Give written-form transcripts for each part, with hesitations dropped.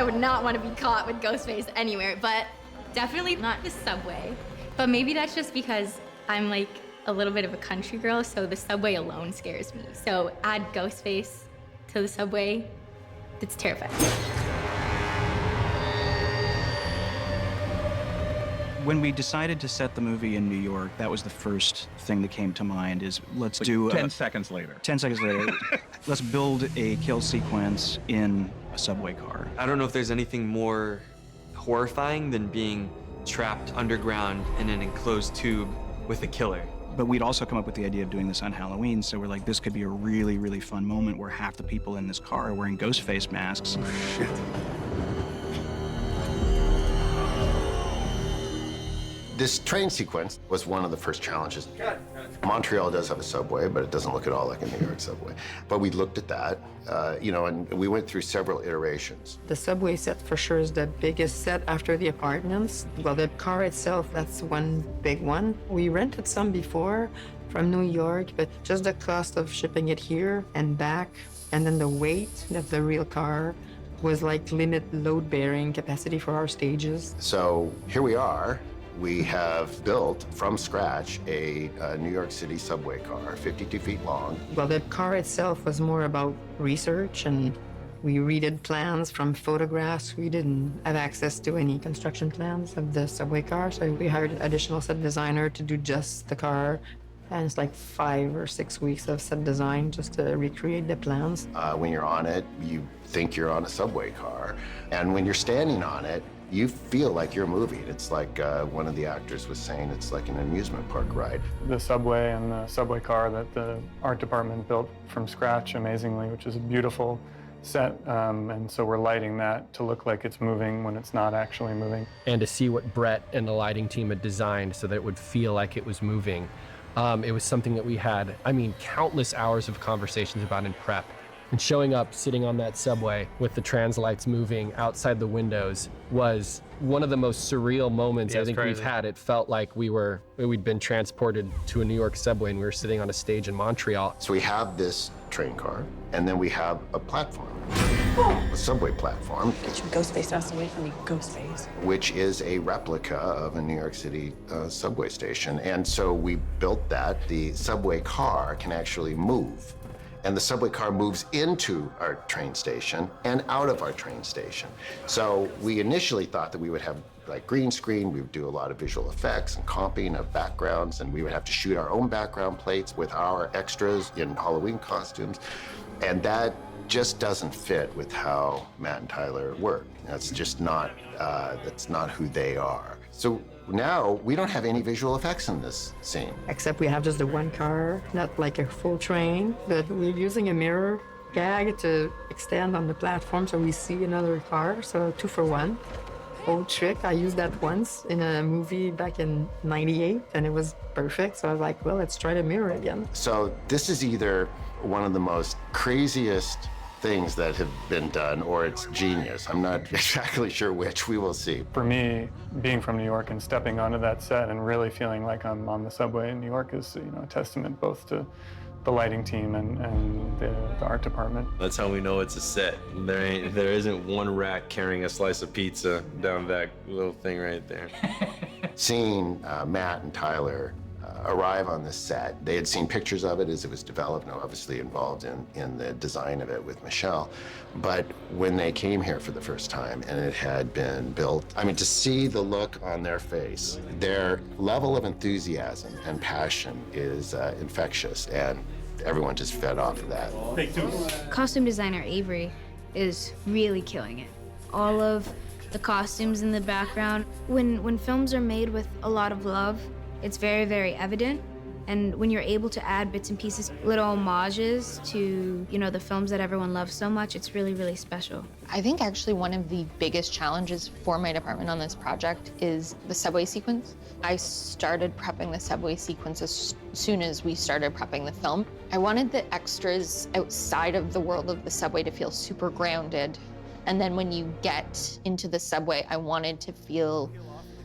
I would not want to be caught with Ghostface anywhere, but definitely not the subway. But maybe that's just because I'm like a little bit of a country girl, so the subway alone scares me. So add Ghostface to the subway, it's terrifying. When we decided to set the movie in New York, that was the first thing that came to mind is let's do 10 seconds later. 10 seconds later, let's build a kill sequence in a subway car. I don't know if there's anything more horrifying than being trapped underground in an enclosed tube with a killer. But we'd also come up with the idea of doing this on Halloween, so we're like, this could be a really, really fun moment where half the people in this car are wearing Ghostface masks. Oh, shit. This train sequence was one of the first challenges. Montreal does have a subway, but it doesn't look at all like a New York subway. But we looked at that, and we went through several iterations. The subway set for sure is the biggest set after the apartments. Well, the car itself, that's one big one. We rented some before from New York, but just the cost of shipping it here and back, and then the weight of the real car was like limit load-bearing capacity for our stages. So here we are. We have built from scratch a New York City subway car, 52 feet long. Well, the car itself was more about research, and we redid plans from photographs. We didn't have access to any construction plans of the subway car, so we hired an additional set designer to do just the car. And it's like 5 or 6 weeks of set design just to recreate the plans. When you're on it, you think you're on a subway car. And when you're standing on it, you feel like you're moving. It's like one of the actors was saying, it's like an amusement park ride. The subway and the subway car that the art department built from scratch amazingly, which is a beautiful set. And so we're lighting that to look like it's moving when it's not actually moving. And to see what Brett and the lighting team had designed so that it would feel like it was moving. It was something that we had, countless hours of conversations about in prep. And showing up, sitting on that subway with the trans lights moving outside the windows was one of the most surreal moments I think we've had. It felt like we'd been transported to a New York subway and we were sitting on a stage in Montreal. So we have this train car, and then we have a platform, a subway platform. Get your Ghostface ass away from me, Ghostface. Which is a replica of a New York City subway station. And so we built that. The subway car can actually move. And the subway car moves into our train station and out of our train station. So we initially thought that we would have like green screen, we would do a lot of visual effects and comping of backgrounds, and we would have to shoot our own background plates with our extras in Halloween costumes. And that just doesn't fit with how Matt and Tyler work. That's just not, that's not who they are. So now we don't have any visual effects in this scene. Except we have just the one car, not like a full train, but we're using a mirror gag to extend on the platform so we see another car, so 2 for 1. Old trick, I used that once in a movie back in '98, and it was perfect, so I was like, well, let's try the mirror again. So this is either one of the most craziest things that have been done, or it's genius. I'm not exactly sure which. We will see. For me, being from New York and stepping onto that set and really feeling like I'm on the subway in New York is, a testament both to the lighting team and the art department. That's how we know it's a set. There isn't one rat carrying a slice of pizza down that little thing right there. Seeing Matt and Tyler arrive on this set, they had seen pictures of it as it was developed, and obviously involved in the design of it with Michelle. But when they came here for the first time and it had been built, to see the look on their face, their level of enthusiasm and passion is infectious, and everyone just fed off of that. Costume designer Avery is really killing it. All of the costumes in the background, when films are made with a lot of love, it's very, very evident. And when you're able to add bits and pieces, little homages to, the films that everyone loves so much, it's really, really special. I think actually one of the biggest challenges for my department on this project is the subway sequence. I started prepping the subway sequence as soon as we started prepping the film. I wanted the extras outside of the world of the subway to feel super grounded. And then when you get into the subway, I wanted to feel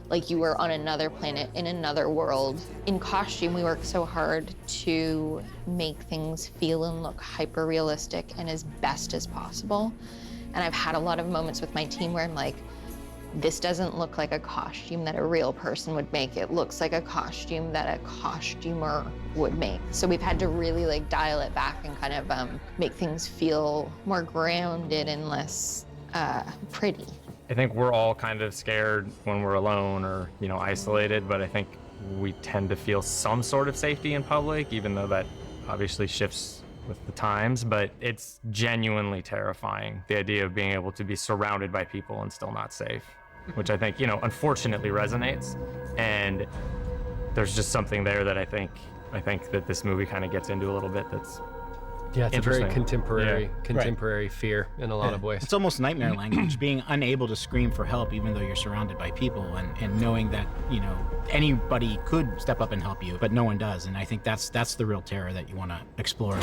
like you were on another planet, in another world. In costume, we worked so hard to make things feel and look hyper-realistic and as best as possible. And I've had a lot of moments with my team where I'm like, this doesn't look like a costume that a real person would make. It looks like a costume that a costumer would make. So we've had to really like dial it back and kind of make things feel more grounded and less pretty. I think we're all kind of scared when we're alone or, you know, isolated, but I think we tend to feel some sort of safety in public, even though that obviously shifts with the times, but it's genuinely terrifying, the idea of being able to be surrounded by people and still not safe, which I think, you know, unfortunately resonates. And there's just something there that I think that this movie kind of gets into a little bit that's Yeah, it's a very interesting. contemporary fear in a lot of ways. It's almost nightmare language, being unable to scream for help even though you're surrounded by people, and knowing that, you know, anybody could step up and help you, but no one does. And I think that's the real terror that you want to explore.